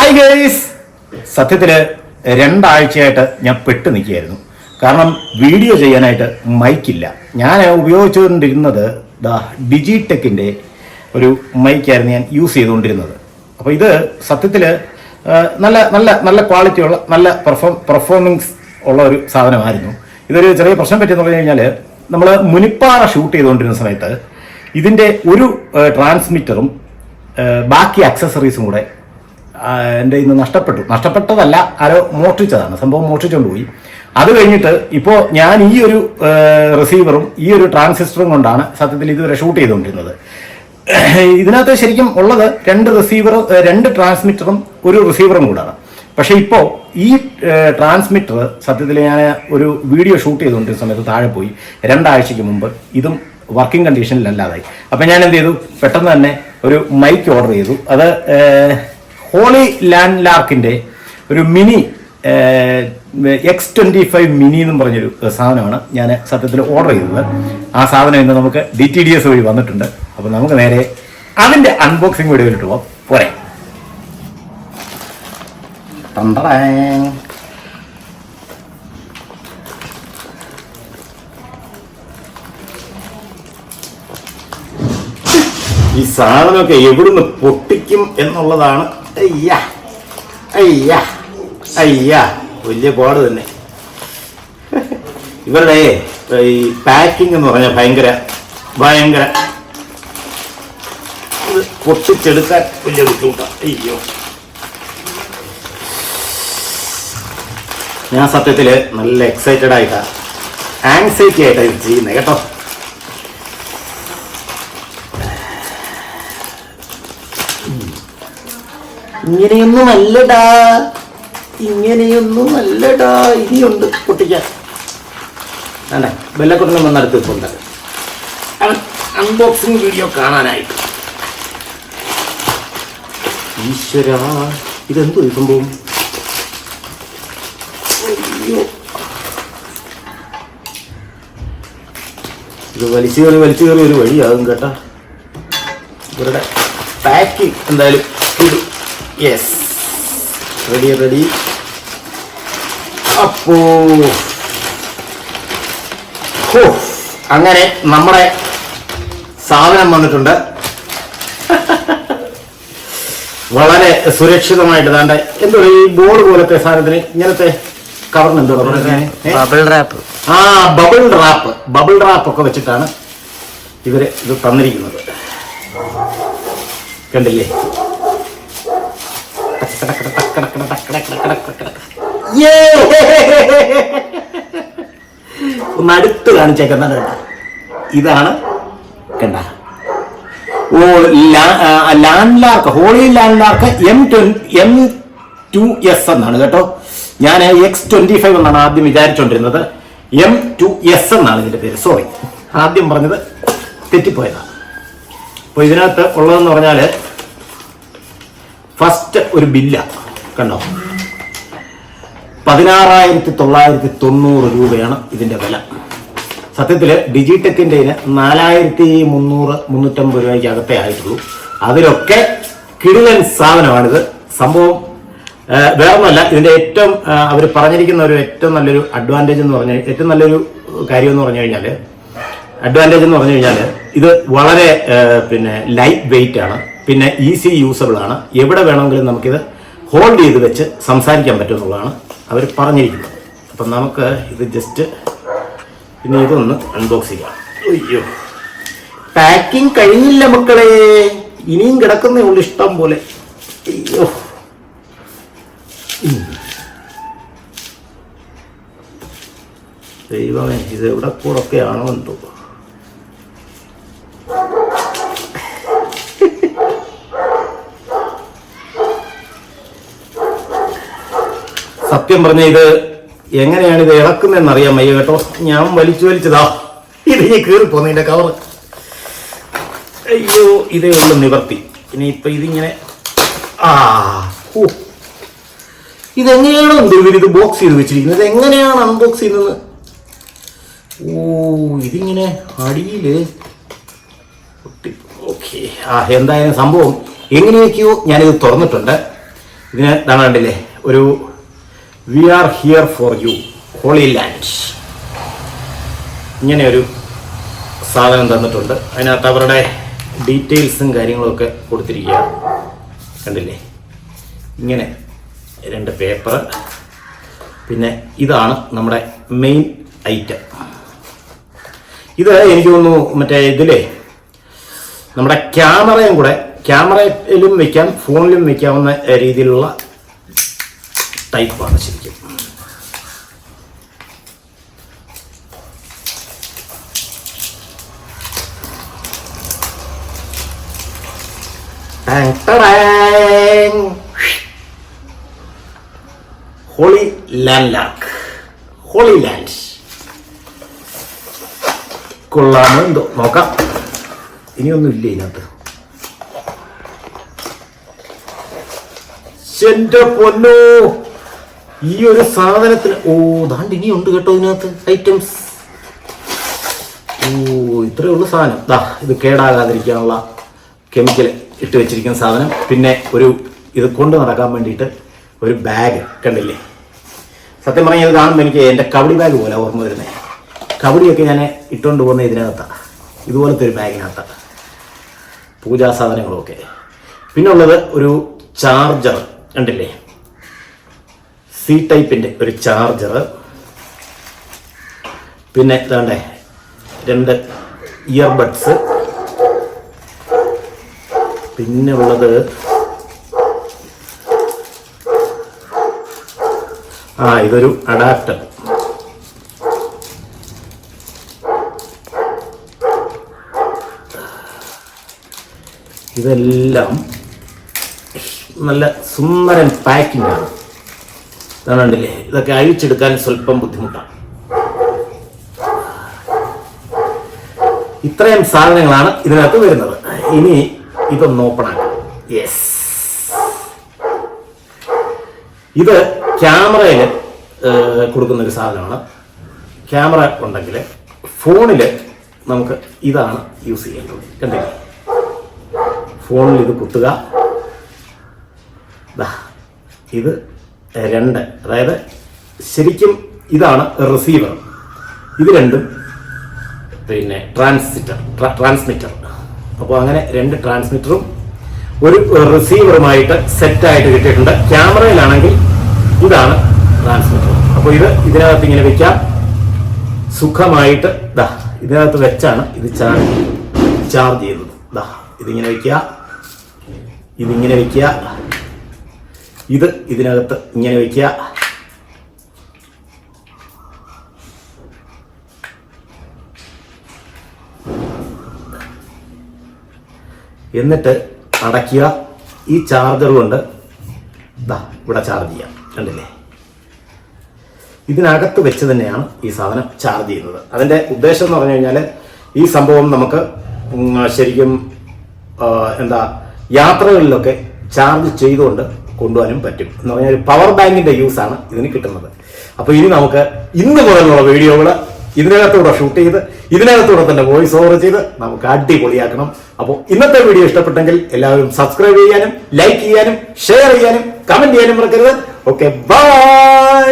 Hi guys, സത്യത്തിൽ 2 ആഴ്ചയായിട്ട് ഞാൻ പെട്ട് നിൽക്കുകയായിരുന്നു. കാരണം വീഡിയോ ചെയ്യാനായിട്ട് മൈക്കില്ല. ഞാൻ ഉപയോഗിച്ചുകൊണ്ടിരുന്നത് ഡിജിടെക്കിൻ്റെ ഒരു മൈക്കായിരുന്നു ഞാൻ യൂസ് ചെയ്തുകൊണ്ടിരുന്നത്. അപ്പോൾ ഇത് സത്യത്തിൽ നല്ല നല്ല നല്ല ക്വാളിറ്റിയുള്ള നല്ല പെർഫോമൻസ് ഉള്ള ഒരു സാധനമായിരുന്നു. ഇതൊരു ചെറിയ പ്രശ്നം പറ്റിയെന്ന് പറഞ്ഞു കഴിഞ്ഞാൽ, നമ്മൾ മുനിപ്പാറ ഷൂട്ട് ചെയ്തുകൊണ്ടിരുന്ന സമയത്ത് ഇതിൻ്റെ ഒരു ട്രാൻസ്മിറ്ററും ബാക്കി ആക്സസറീസും കൂടെ എൻ്റെ ഇന്ന് നഷ്ടപ്പെട്ടതല്ല, ആരോ മോഷ്ടിച്ചതാണ്. സംഭവം മോഷ്ടിച്ചുകൊണ്ട് പോയി. അത് കഴിഞ്ഞിട്ട് ഇപ്പോൾ ഞാൻ ഈ ഒരു റിസീവറും ഈ ഒരു ട്രാൻസിസ്റ്ററും കൊണ്ടാണ് സത്യത്തിൽ ഇതുവരെ ഷൂട്ട് ചെയ്തുകൊണ്ടിരുന്നത്. ഇതിനകത്ത് ശരിക്കും ഉള്ളത് 2 ട്രാൻസ്മിറ്ററും ഒരു റിസീവറും കൂടാണ്. പക്ഷേ ഇപ്പോൾ ഈ ട്രാൻസ്മിറ്റർ സത്യത്തിൽ ഞാൻ ഒരു വീഡിയോ ഷൂട്ട് ചെയ്തുകൊണ്ടിരുന്ന സമയത്ത് താഴെ പോയി. 2 ആഴ്ചയ്ക്ക് മുമ്പ് ഇതും വർക്കിംഗ് കണ്ടീഷനിലല്ലാതായി. അപ്പം ഞാൻ എന്ത് ചെയ്തു, പെട്ടെന്ന് തന്നെ ഒരു മൈക്ക് ഓർഡർ ചെയ്തു. അത് ഹോളി ലാൻഡ് ലാർക്കിൻ്റെ ഒരു മിനി X25 മിനി എന്നും പറഞ്ഞൊരു സാധനമാണ് ഞാൻ സത്യത്തിൽ ഓർഡർ ചെയ്തത്. ആ സാധനം ഇന്ന് നമുക്ക് DTDS വഴി വന്നിട്ടുണ്ട്. അപ്പോൾ നമുക്ക് നേരെ അതിൻ്റെ അൺബോക്സിംഗ് വീഡിയോയിലിട്ട് പോകാം. പോരെ. ഈ സാധനമൊക്കെ എവിടുന്ന് പൊട്ടിക്കും എന്നുള്ളതാണ്. അയ്യാ അയ്യാ അയ്യാ, വലിയ പാട് തന്നെ. ഇവരുടെ ഈ പാക്കിംഗ് എന്ന് പറഞ്ഞാൽ ഭയങ്കര ഇത് പൊട്ടിച്ചെടുക്കാൻ വലിയ ബുദ്ധിമുട്ടാണ്. അയ്യോ, ഞാൻ സത്യത്തിൽ നല്ല എക്സൈറ്റഡ് ആയിട്ടാണ്, ആങ്സൈറ്റി ആയിട്ടാണ് ഇത് ചെയ്യുന്നത് കേട്ടോ. ഇങ്ങനെയൊന്നും അല്ലടാ, ഇനിയുണ്ട് പൊട്ടിക്കാൻ. വേണ്ട, ബെല്ലക്കൊന്നും വന്നെടുത്ത് വെച്ചുണ്ട് അൺബോക്സിങ് വീഡിയോ കാണാനായിട്ട്. ഈശ്വര, ഇതെന്തോ ഈ സംഭവം? അയ്യോ, ഇത് വലിച്ചു കയറി ഒരു വഴിയാകും കേട്ടാ. ഇവരുടെ പാക്കിംഗ് എന്തായാലും ഇത് യെസ്, റെഡി. അപ്പോ അങ്ങനെ നമ്മുടെ സാധനം വന്നിട്ടുണ്ട്. വളരെ സുരക്ഷിതമായിട്ട് താണ്ട എന്തോ ഈ ബോർഡ് പോലത്തെ സാധനത്തിന് ഇങ്ങനത്തെ കവറിനെന്തോ ബബിൾ റാപ്പ് ഒക്കെ വെച്ചിട്ടാണ് ഇവര് ഇത് തന്നിരിക്കുന്നത്. കണ്ടില്ലേ? ഒന്ന് അടുത്ത് കാണിച്ചേക്കുന്നത് ഇതാണ്. കണ്ട, land lark, holy land lark M2S എന്നാണ് കേട്ടോ. ഞാൻ X25 എന്നാണ് ആദ്യം വിചാരിച്ചോണ്ടിരുന്നത്. M2S എന്നാണ് ഇതിന്റെ പേര്. സോറി, ആദ്യം പറഞ്ഞത് തെറ്റിപ്പോയതാണ്. അപ്പോൾ ഇതിനകത്ത് ഉള്ളതെന്ന് പറഞ്ഞാൽ ഫസ്റ്റ് ഒരു ബില്ല കണ്ടോ, 16,990 രൂപയാണ് ഇതിന്റെ വില. സത്യത്തിൽ ഡിജിടെക്കിൻ്റെ 4,300-350 രൂപയ്ക്ക് അകത്തേ ആയിട്ടുള്ളൂ. അതിലൊക്കെ കിടിലൻ സാധനമാണിത്. സംഭവം വേറൊന്നുമല്ല, ഇതിന്റെ ഏറ്റവും അവർ പറഞ്ഞിരിക്കുന്ന ഒരു ഏറ്റവും നല്ലൊരു അഡ്വാൻറ്റേജ് എന്ന് പറഞ്ഞാൽ, ഏറ്റവും നല്ലൊരു കാര്യം എന്ന് പറഞ്ഞു കഴിഞ്ഞാൽ, ഇത് വളരെ ലൈറ്റ് വെയിറ്റ് ആണ്. പിന്നെ ഈസി യൂസബിൾ ആണ്. എവിടെ വേണമെങ്കിലും നമുക്കിത് ഹോൾഡ് ചെയ്ത് വെച്ച് സംസാരിക്കാൻ പറ്റും എന്നുള്ളതാണ് അവർ പറഞ്ഞിരിക്കുന്നത്. അപ്പം നമുക്ക് ഇത് ജസ്റ്റ് പിന്നെ ഇതൊന്ന് അൺബോക്സ് ചെയ്യാം. അയ്യോ, പാക്കിംഗ് കഴിഞ്ഞില്ല മക്കളെ, ഇനിയും കിടക്കുന്നേ ഉള്ളു ഇഷ്ടം പോലെ. അയ്യോ, ദൈവമേ, ഇത് എവിടെ കൂടൊക്കെ ആണോ എന്തോ. സത്യം പറഞ്ഞ ഇത് എങ്ങനെയാണ് ഇത് ഇളക്കുന്നതെന്ന് അറിയാൻ വയ്യ കേട്ടോ. ഞാൻ വലിച്ചതാ ഇത് ഈ കീറിപ്പോന്നതിന്റെ കവർ. അയ്യോ, ഇതേ ഉള്ളു നിവർത്തി. ഇനി ഇപ്പൊ ഇതിങ്ങനെ ഇതെങ്ങനെയാണോ എന്തോ ഇവരിത് ബോക്സ് ചെയ്ത് വെച്ചിരിക്കുന്നത്, എങ്ങനെയാണ് അൺബോക്സ് ചെയ്യുന്നത്? ഇതിങ്ങനെ അടിയില് ഓക്കെ. എന്തായാലും സംഭവം എങ്ങനെയൊക്കെയോ ഞാനിത് തുറന്നിട്ടുണ്ട്. ഇതിന് ഇതാണ് കണ്ടില്ലേ, ഒരു we are here for you holy land, ഇങ്ങനെ ഒരു സാധനം തന്നിട്ടുണ്ട്. അതിനകത്ത് അവരുടെ ഡീറ്റെയിൽസും കാര്യങ്ങളൊക്കെ കൊടുത്തിരിക്കുക. കണ്ടില്ലേ, ഇങ്ങനെ 2 പേപ്പർ. പിന്നെ ഇതാണ് നമ്മുടെ മെയിൻ ഐറ്റം. ഇത് എനിക്ക് തോന്നുന്നു മറ്റേ ഇതിലെ നമ്മുടെ ക്യാമറയിലും വയ്ക്കാം, ഫോണിലും വയ്ക്കാവുന്ന രീതിയിലുള്ള ടൈപ്പാണ് ശരിക്കും. ഹോളി ലാൻഡ് കൊള്ളാമോ എന്തോ നോക്കാം. ഇനിയൊന്നും ഇല്ല ഇതിനകത്ത്. എന്റെ പൊന്നോ, ഈ ഒരു സാധനത്തിന് ദാണ്ട് ഇനിയുണ്ട് കേട്ടോ ഇതിനകത്ത് ഐറ്റംസ്. ഇത്രയേ ഉള്ളൂ സാധനം. ഇത് കേടാകാതിരിക്കാനുള്ള കെമിക്കൽ ഇട്ട് വെച്ചിരിക്കുന്ന സാധനം. പിന്നെ ഇത് കൊണ്ട് നടക്കാൻ വേണ്ടിയിട്ട് ഒരു ബാഗ്. കണ്ടില്ലേ, സത്യം പറഞ്ഞാൽ ഇത് കാണുമ്പോൾ എനിക്ക് എൻ്റെ കബഡി ബാഗ് പോലെ ഓർമ്മ വരുന്നത്. കബഡിയൊക്കെ ഞാൻ ഇട്ടുകൊണ്ട് പോകുന്ന ഇതിനകത്താണ്, ഇതുപോലത്തെ ഒരു ബാഗിനകത്താണ്, പൂജാ സാധനങ്ങളൊക്കെ. പിന്നെ ഉള്ളത് ഒരു ചാർജർ. കണ്ടില്ലേ, സി ടൈപ്പിൻ്റെ ഒരു ചാർജർ. പിന്നെ ഇതാണ്ടേ 2 ഇയർബഡ്സ്. പിന്നെ ഉള്ളത് ഇതൊരു അഡാപ്റ്റർ. ഇതെല്ലാം നല്ല സുന്ദരൻ പാക്കിംഗ് ആണ്. കണ്ടില്ലേ, ഇതൊക്കെ അഴിച്ചെടുക്കാൻ സ്വല്പം ബുദ്ധിമുട്ടാണ്. ഇത്രയും സാധനങ്ങളാണ് ഇതിനകത്ത് വരുന്നത്. ഇനി ഇതൊന്ന് ഓപ്പൺ ആക്കാം. യെസ്, ഇത് ക്യാമറയിൽ കൊടുക്കുന്ന ഒരു സാധനമാണ്. ക്യാമറ ഉണ്ടെങ്കിൽ ഫോണിൽ നമുക്ക് ഇതാണ് യൂസ് ചെയ്യേണ്ടത്. കണ്ടില്ലേ, ഫോണിൽ ഇത് കുത്തുക. ഇത് 2, അതായത് ശരിക്കും ഇതാണ് റിസീവർ. ഇത് രണ്ടും പിന്നെ ട്രാൻസ്മിറ്റർ. അപ്പോൾ അങ്ങനെ 2 ട്രാൻസ്മിറ്ററും ഒരു റിസീവറുമായിട്ട് സെറ്റായിട്ട് കിട്ടിയിട്ടുണ്ട്. ക്യാമറയിലാണെങ്കിൽ ഇതാണ് ട്രാൻസ്മിറ്റർ. അപ്പോൾ ഇതിനകത്ത് ഇങ്ങനെ വെക്കാം സുഖമായിട്ട്. ഇതിനകത്ത് വെച്ചാണ് ഇത് ചാർജ് ചെയ്യുന്നത്. ഇതിങ്ങനെ വയ്ക്കുക, ഇതിങ്ങനെ വയ്ക്കുക, ഇതിനകത്ത് ഇങ്ങനെ വയ്ക്കുക. എന്നിട്ട് അടയ്ക്കുക. ഈ ചാർജർ കൊണ്ട് ഇവിടെ ചാർജ് ചെയ്യാം. കണ്ടില്ലേ, ഇതിനകത്ത് വെച്ച് തന്നെയാണ് ഈ സാധനം ചാർജ് ചെയ്യുന്നത്. അതിൻ്റെ ഉദ്ദേശം എന്ന് പറഞ്ഞു കഴിഞ്ഞാൽ ഈ സംഭവം നമുക്ക് ശരിക്കും യാത്രകളിലൊക്കെ ചാർജ് ചെയ്തുകൊണ്ട് കൊണ്ടുപോകാനും പറ്റും. എന്ന് പറഞ്ഞാൽ ഒരു പവർ ബാങ്കിന്റെ യൂസ് ആണ് ഇതിന് കിട്ടുന്നത്. അപ്പോൾ ഇനി നമുക്ക് ഇന്ന് മുതലുള്ള വീഡിയോകൾ ഇതിനകത്തൂടെ ഷൂട്ട് ചെയ്ത് ഇതിനകത്തൂടെ തന്നെ വോയിസ് ഓവർ ചെയ്ത് നമുക്ക് അടിപൊളിയാക്കണം. അപ്പോൾ ഇന്നത്തെ വീഡിയോ ഇഷ്ടപ്പെട്ടെങ്കിൽ എല്ലാവരും സബ്സ്ക്രൈബ് ചെയ്യാനും ലൈക്ക് ചെയ്യാനും ഷെയർ ചെയ്യാനും കമന്റ് ചെയ്യാനും മറക്കരുത്. Okay, by.